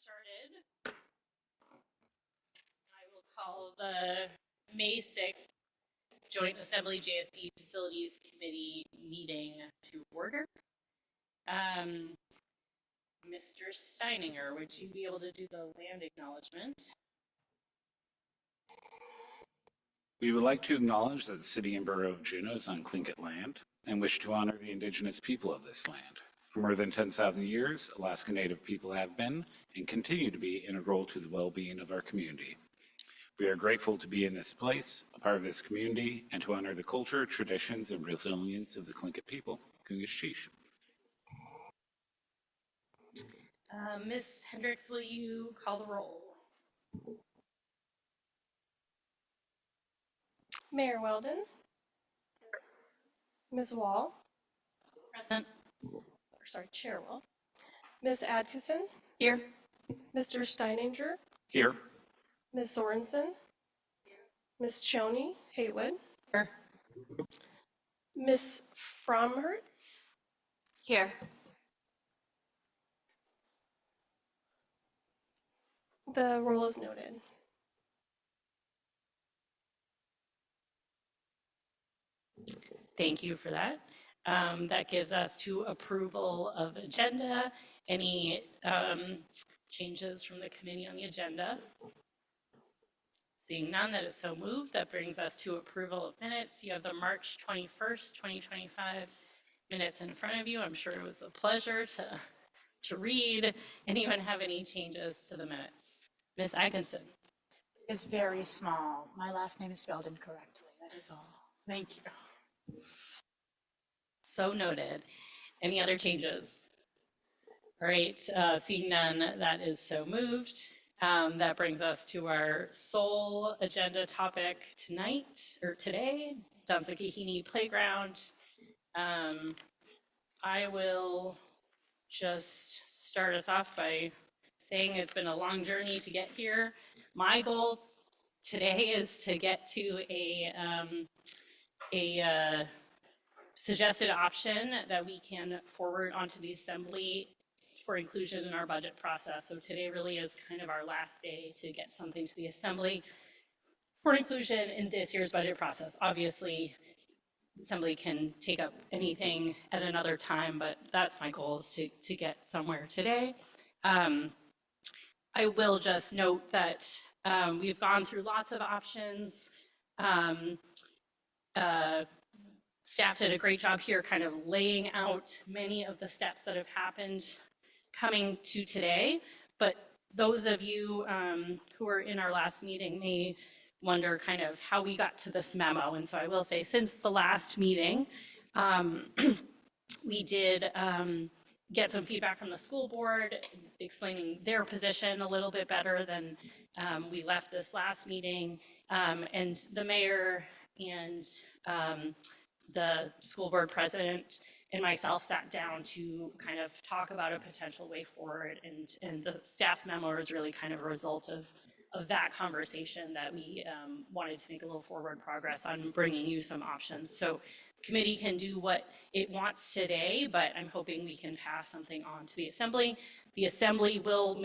started. I will call the May 6th Joint Assembly JSD Facilities Committee meeting to order. Mr. Steininger, would you be able to do the land acknowledgement? We would like to acknowledge that the City and Borough of Juneau is on Tlingit land and wish to honor the indigenous people of this land. For more than 10,000 years, Alaska Native people have been and continue to be integral to the well-being of our community. We are grateful to be in this place, a part of this community, and to honor the culture, traditions, and resilience of the Tlingit people. Kungashish. Ms. Hendricks, will you call the roll? Mayor Weldon. Ms. Wall. Present. Chair Wall. Ms. Atkinson. Here. Mr. Steininger. Here. Ms. Sorensen. Ms. Choney Haywood. Here. Ms. Fromhertz. Here. The roll is noted. Thank you for that. That gives us to approval of agenda. Any changes from the committee on the agenda? Seeing none, that is so moved. That brings us to approval of minutes. You have the March 21st, 2025 minutes in front of you. I'm sure it was a pleasure to read. Anyone have any changes to the minutes? Ms. Atkinson. Is very small. My last name is spelled incorrectly. That is all. Thank you. So noted. Any other changes? All right, seeing none, that is so moved. That brings us to our sole agenda topic tonight, or today, Dunsakihini Playground. I will just start us off by saying it's been a long journey to get here. My goal today is to get to a suggested option that we can forward onto the Assembly for inclusion in our budget process. So today really is kind of our last day to get something to the Assembly for inclusion in this year's budget process. Obviously, the Assembly can take up anything at another time, but that's my goal, is to get somewhere today. I will just note that we've gone through lots of options. Staff did a great job here kind of laying out many of the steps that have happened coming to today, but those of you who were in our last meeting may wonder kind of how we got to this memo. And so I will say, since the last meeting, we did get some feedback from the school board explaining their position a little bit better than we left this last meeting. And the mayor and the school board president and myself sat down to kind of talk about a potential way forward, and the staff's memo is really kind of a result of that conversation that we wanted to make a little forward progress on bringing you some options. So the committee can do what it wants today, but I'm hoping we can pass something on to the Assembly. The Assembly will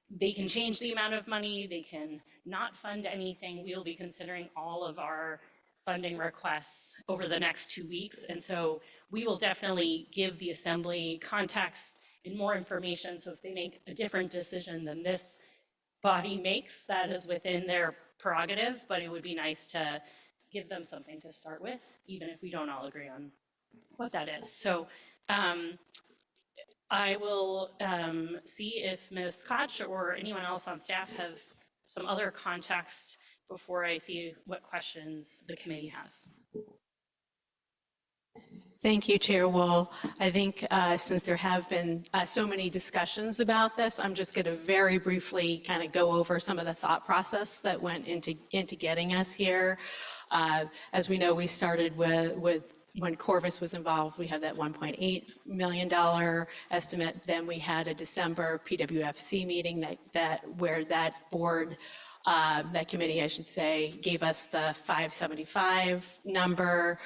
they can change the amount of money, they can not fund anything. We'll be considering all of our funding requests over the next 2 weeks. And so we will definitely give the Assembly context and more information. So if they make a different decision than this body makes, that is within their prerogative, but it would be nice to give them something to start with, even if we don't all agree on what that is. So I will see if Ms. Koch or anyone else on staff have some other context before I see what questions the committee has. Thank you, Chair Wall. I think since there have been so many discussions about this, I'm just going to very briefly kind of go over some of the thought process that went into getting us here. As we know, we started with when Corvus was involved, we had that $1.8 million estimate. Then we had a December PWFC meeting where that board that committee, I should say, gave us the 575 number.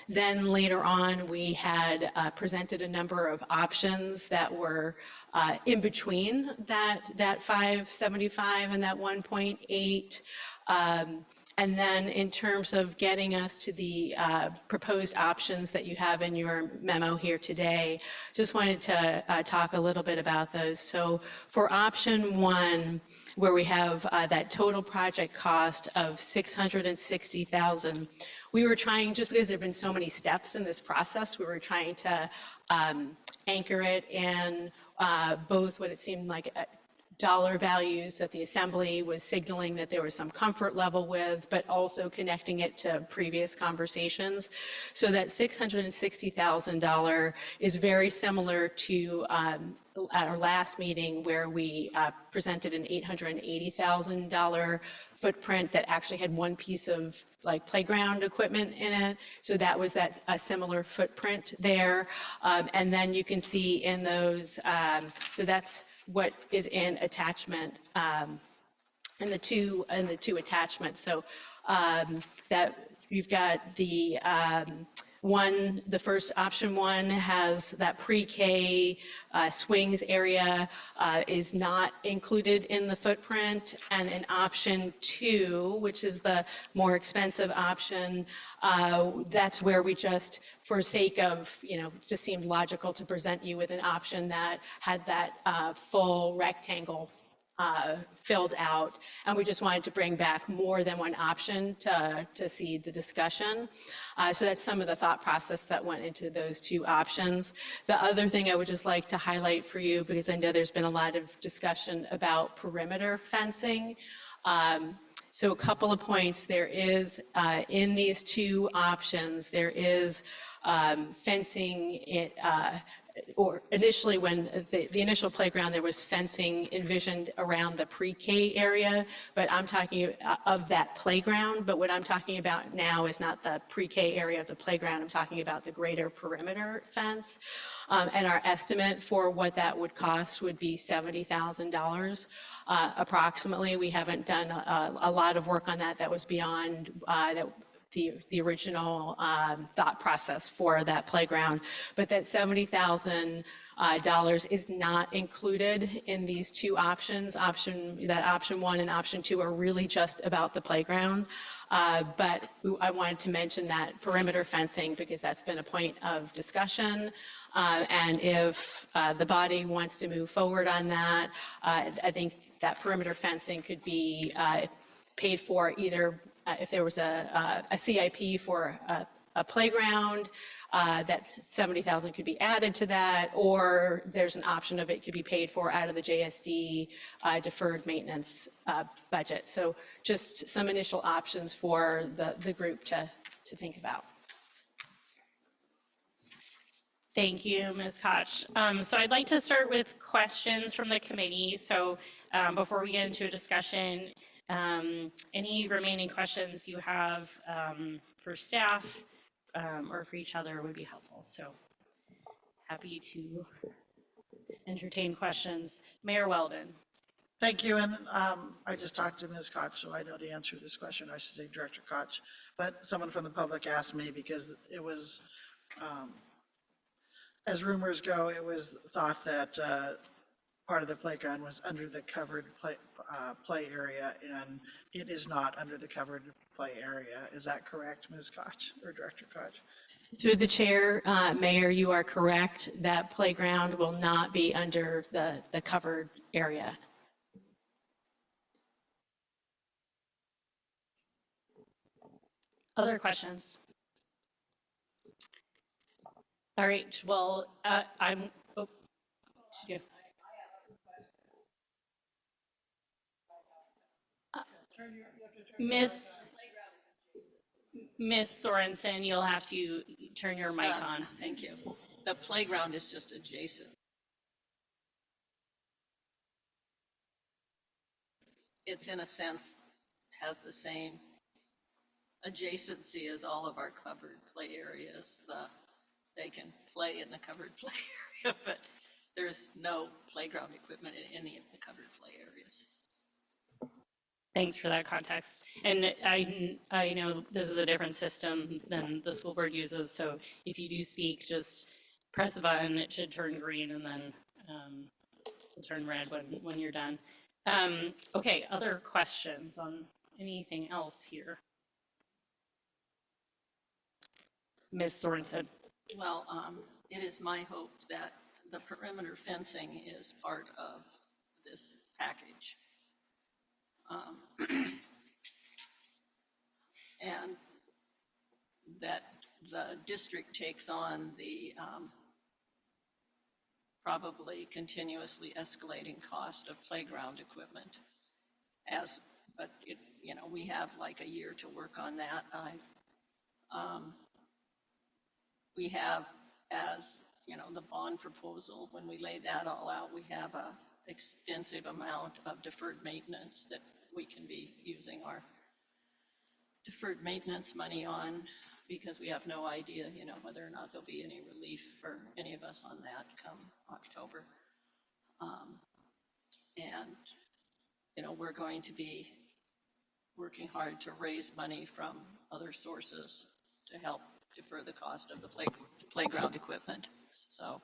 Then later on, we had presented a number of options that were in between that 575 and that 1.8. And then in terms of getting us to the proposed options that you have in your memo here today, just wanted to talk a little bit about those. So for option one, where we have that total project cost of $660,000, we were trying, just because there have been so many steps in this process, we were trying to anchor it in both what it seemed like dollar values that the Assembly was signaling that there was some comfort level with, but also connecting it to previous conversations. So that $660,000 is very similar to at our last meeting where we presented an $880,000 footprint that actually had one piece of like playground equipment in it. So that was a similar footprint there. And then you can see in those, so that's what is in attachment, in the two attachments. So that you've got the the first option one has that pre-K swings area is not included in the footprint, and in option two, which is the more expensive option, that's where we just, for sake of, it just seemed logical to present you with an option that had that full rectangle filled out, and we just wanted to bring back more than one option to see the discussion. So that's some of the thought process that went into those two options. The other thing I would just like to highlight for you, because I know there's been a lot of discussion about perimeter fencing. So a couple of points. There is, in these two options, there is fencing, or initially when the initial playground, there was fencing envisioned around the pre-K area, but I'm talking of that playground. But what I'm talking about now is not the pre-K area of the playground. I'm talking about the greater perimeter fence. And our estimate for what that would cost would be $70,000 approximately. We haven't done a lot of work on that. That was beyond the original thought process for that playground. But that $70,000 is not included in these two options. Option one and option two are really just about the playground. But I wanted to mention that perimeter fencing because that's been a point of discussion. And if the body wants to move forward on that, I think that perimeter fencing could be paid for either if there was a CIP for a playground, that $70,000 could be added to that, or there's an option of it could be paid for out of the JSD deferred maintenance budget. So just some initial options for the group to think about. Thank you, Ms. Koch. So I'd like to start with questions from the committee. So before we get into a discussion, any remaining questions you have for staff or for each other would be helpful. So happy to entertain questions. Mayor Weldon. Thank you, and I just talked to Ms. Koch, so I know the answer to this question. I should say Director Koch, but someone from the public asked me because it was, as rumors go, it was thought that part of the playground was under the covered play area, and it is not under the covered play area. Is that correct, Ms. Koch or Director Koch? Through the chair, Mayor, you are correct. That playground will not be under the covered area. Other questions? All right, well, Miss Sorensen, you'll have to turn your mic on. Thank you. The playground is just adjacent. It's in a sense, has the same adjacency as all of our covered play areas. They can play in the covered play area, but there's no playground equipment in any of the covered play areas. Thanks for that context. And I know this is a different system than the school board uses, so if you do speak, just press a button, it should turn green, and then it'll turn red when you're done. Okay, other questions on anything else here? Ms. Sorensen? Well, it is my hope that the perimeter fencing is part of this package. And that the district takes on the probably continuously escalating cost of playground equipment. But we have like a year to work on that. We have, as the bond proposal, when we lay that all out, we have a extensive amount of deferred maintenance that we can be using our deferred maintenance money on, because we have no idea, whether or not there'll be any relief for any of us on that come October. And we're going to be working hard to raise money from other sources to help defer the cost of the playground equipment. So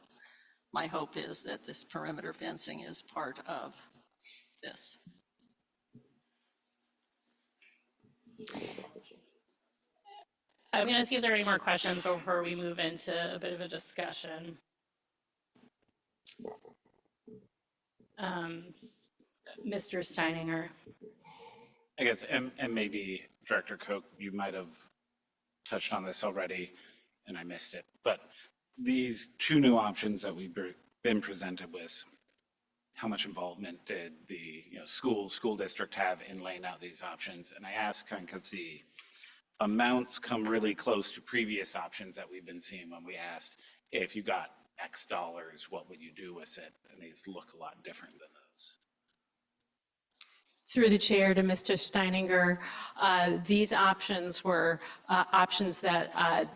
my hope is that this perimeter fencing is part of this. I'm going to see if there are any more questions before we move into a bit of a discussion. Mr. Steininger. I guess, and maybe Director Koch, you might have touched on this already and I missed it, but these two new options that we've been presented with, how much involvement did the school district have in laying out these options? And I ask because the amounts come really close to previous options that we've been seeing when we asked, hey, if you got X dollars, what would you do with it? And these look a lot different than those. Through the chair to Mr. Steininger, these options were options that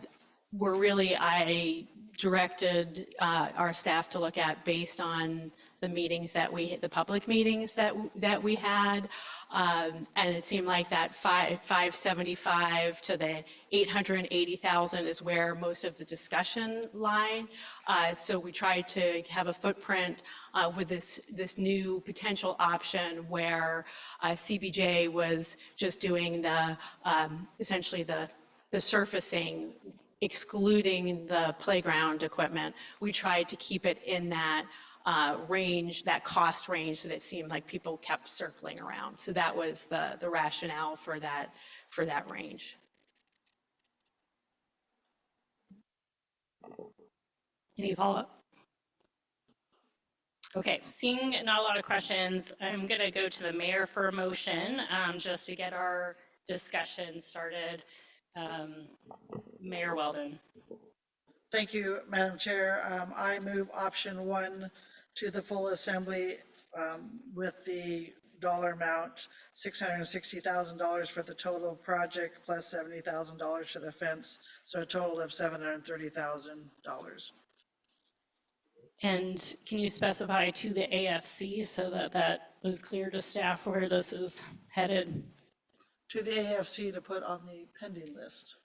were really, I directed our staff to look at based on the meetings the public meetings that we had. And it seemed like that 575 to the 880,000 is where most of the discussion lied. So we tried to have a footprint with this new potential option where CBJ was just doing essentially the surfacing, excluding the playground equipment. We tried to keep it in that range, that cost range that it seemed like people kept circling around. So that was the rationale for that range. Any follow-up? Okay, seeing not a lot of questions, I'm going to go to the mayor for a motion just to get our discussion started. Mayor Weldon. Thank you, Madam Chair. I move option 1 to the full assembly with the dollar amount, $660,000 for the total project plus $70,000 for the fence, so a total of $730,000. And can you specify to the AFC so that was clear to staff where this is headed? To the AFC to put on the pending list.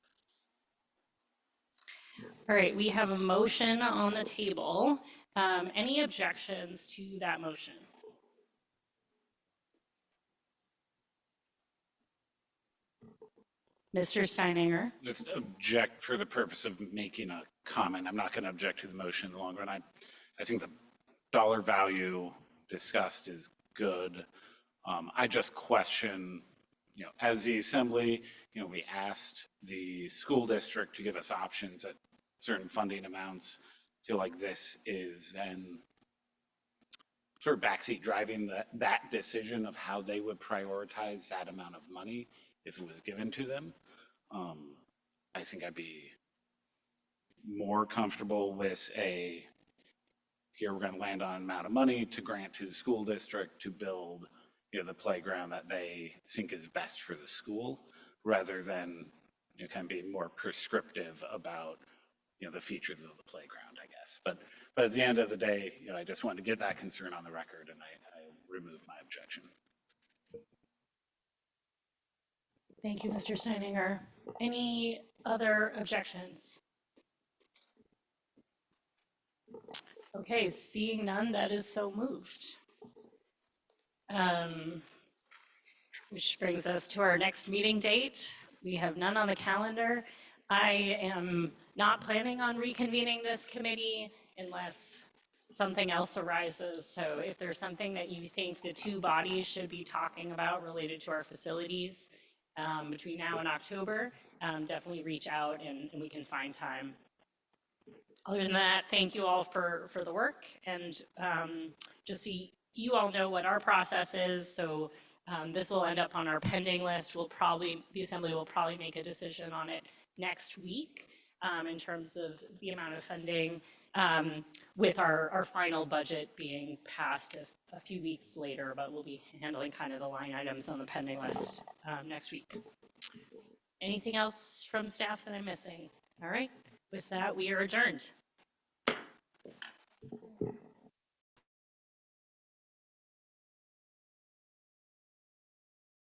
All right, we have a motion on the table. Any objections to that motion? Mr. Steininger? Let's object for the purpose of making a comment. I'm not going to object to the motion in the long run. I think the dollar value discussed is good. I just question, as the assembly, we asked the school district to give us options at certain funding amounts. I feel like this is then sort of backseat driving that decision of how they would prioritize that amount of money if it was given to them. I think I'd be more comfortable with here we're going to land on an amount of money to grant to the school district to build the playground that they think is best for the school, rather than kind of being more prescriptive about the features of the playground, I guess. But at the end of the day, I just wanted to get that concern on the record, and I removed my objection. Thank you, Mr. Steininger. Any other objections? Okay, seeing none, that is so moved. Which brings us to our next meeting date. We have none on the calendar. I am not planning on reconvening this committee unless something else arises. So if there's something that you think the two bodies should be talking about related to our facilities between now and October, definitely reach out and we can find time. Other than that, thank you all for the work, and just so you all know what our process is, so this will end up on our pending list. The Assembly will probably make a decision on it next week in terms of the amount of funding, with our final budget being passed a few weeks later, but we'll be handling kind of the line items on the pending list next week. Anything else from staff that I'm missing? All right, with that, we are adjourned.